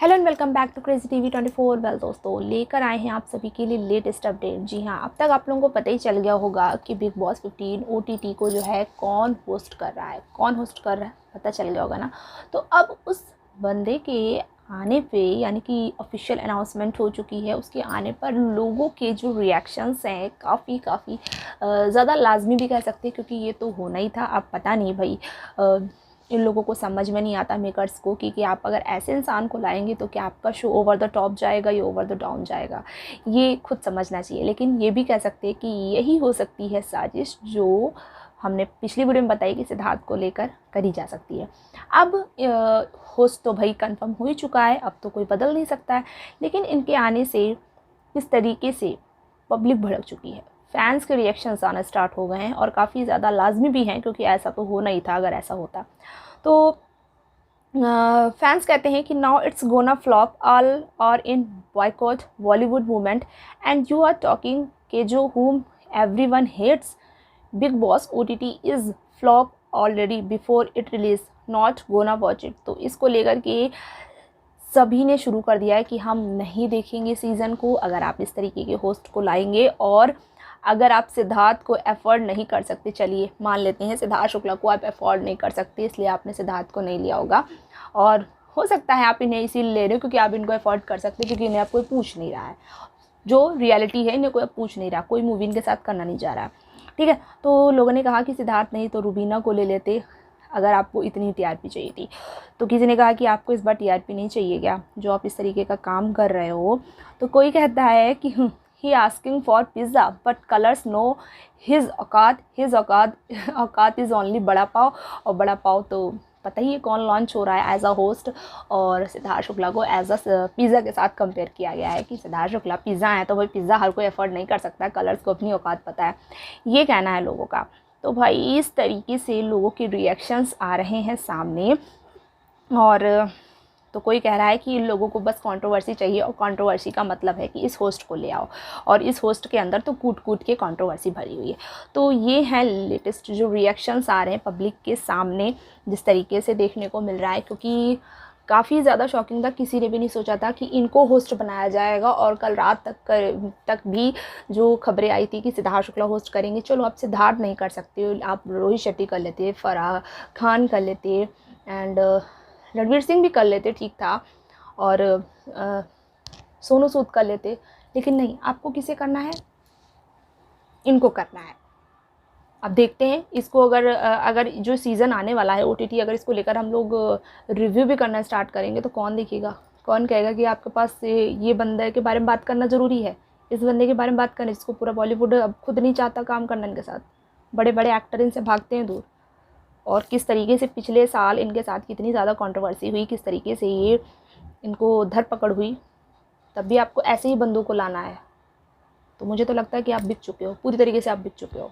Hello and welcome back to Crazy TV 24। Well दोस्तों, लेकर आए हैं आप सभी के लिए लेटेस्ट अपडेट। जी हाँ, अब तक आप लोगों को पता ही चल गया होगा कि बिग बॉस 15 OTT को जो है कौन होस्ट कर रहा है, पता चल गया होगा ना। तो अब उस बंदे के आने पे, यानी कि ऑफिशियल अनाउंसमेंट हो चुकी है, उसके आने पर लोगों के जो रिएक्शंस हैं काफ़ी ज़्यादा लाजमी भी कह सकते हैं, क्योंकि ये तो होना ही था। अब पता नहीं भाई, इन लोगों को समझ में नहीं आता मेकर्स को कि आप अगर ऐसे इंसान को लाएंगे तो क्या आपका शो ओवर द टॉप जाएगा या ओवर द डाउन जाएगा, ये खुद समझना चाहिए। लेकिन ये भी कह सकते हैं कि यही हो सकती है साजिश जो हमने पिछली वीडियो में बताई कि सिद्धार्थ को लेकर करी जा सकती है। अब होस्ट तो भाई कंफर्म हो ही चुका है, अब तो कोई बदल नहीं सकता है। लेकिन इनके आने से किस तरीके से पब्लिक भड़क चुकी है, फैंस के रिएक्शंस आना स्टार्ट हो गए हैं और काफ़ी ज़्यादा लाजमी भी हैं, क्योंकि ऐसा तो होना ही था अगर ऐसा होता तो। फैंस कहते हैं कि now it's gonna flop, all और in boycott Bollywood movement and you are talking के जो whom everyone hates, Bigg Boss OTT is flop already before it release, not gonna watch it. तो इसको लेकर के सभी ने शुरू कर दिया है कि हम नहीं देखेंगे सीज़न को अगर आप इस तरीके के होस्ट को लाएंगे। और अगर आप सिद्धार्थ को अफोर्ड नहीं कर सकते, चलिए मान लेते हैं सिद्धार्थ शुक्ला को आप अफोर्ड नहीं कर सकते, इसलिए आपने सिद्धार्थ को नहीं लिया होगा। और हो सकता है आप इन्हें इसीलिए ले रहे हो क्योंकि आप इनको अफोर्ड कर सकते, क्योंकि इन्हें आप कोई पूछ नहीं रहा है। जो रियलिटी है, इन्हें कोई पूछ नहीं रहा, कोई मूवी इनके साथ करना नहीं जा रहा है, ठीक है। तो लोगों ने कहा कि सिद्धार्थ नहीं तो रुबीना को ले लेते अगर आपको इतनी TRP चाहिए थी। तो किसी ने कहा कि आपको इस बार TRP नहीं चाहिए क्या, जो आप इस तरीके का काम कर रहे हो। तो कोई कहता है कि he asking for pizza but Colors know his औकात इज़ ओनली बड़ा पाव। और बड़ा पाव तो पता ही है कौन लॉन्च हो रहा है एज अ होस्ट, और सिद्धार्थ शुक्ला को एज अ पिज़्ज़ा के साथ कंपेयर किया गया है कि सिद्धार्थ शुक्ला पिज़्ज़ा है, तो भाई पिज़्ज़ा हर कोई अफोर्ड नहीं कर सकता, कलर्स को अपनी औकात पता है, ये कहना है लोगों का। तो भाई इस तरीके से लोगों के रिएक्शंस आ रहे हैं सामने। और तो कोई कह रहा है कि इन लोगों को बस कंट्रोवर्सी चाहिए, और कंट्रोवर्सी का मतलब है कि इस होस्ट को ले आओ, और इस होस्ट के अंदर तो कूट के कंट्रोवर्सी भरी हुई है। तो ये हैं लेटेस्ट जो रिएक्शंस आ रहे हैं पब्लिक के सामने, जिस तरीके से देखने को मिल रहा है, क्योंकि काफ़ी ज़्यादा शॉकिंग था। किसी ने भी नहीं सोचा था कि इनको होस्ट बनाया जाएगा। और कल रात तक भी जो खबरें आई थी कि सिद्धार्थ शुक्ला होस्ट करेंगे, चलो आप सिद्धार्थ नहीं कर सकते, आप रोहित शेट्टी कर लेते, फराह खान कर लेते, एंड रणवीर सिंह भी कर लेते, ठीक था, और सोनू सूद कर लेते। लेकिन नहीं, आपको किसे करना है, इनको करना है। अब देखते हैं इसको, अगर जो सीज़न आने वाला है OTT, अगर इसको लेकर हम लोग रिव्यू भी करना स्टार्ट करेंगे तो कौन देखेगा, कौन कहेगा कि आपके पास ये बंदे के बारे में बात करना ज़रूरी है, इस बंदे के बारे में बात करना, जिसको पूरा बॉलीवुड अब खुद नहीं चाहता काम करना इनके साथ, बड़े बड़े एक्टर इनसे भागते हैं दूर। और किस तरीके से पिछले साल इनके साथ कितनी ज़्यादा कंट्रोवर्सी हुई, किस तरीके से ये इनको धरपकड़ हुई, तब भी आपको ऐसे ही बंदों को लाना है। तो मुझे तो लगता है कि आप बिक चुके हो, पूरी तरीके से आप बिक चुके हो।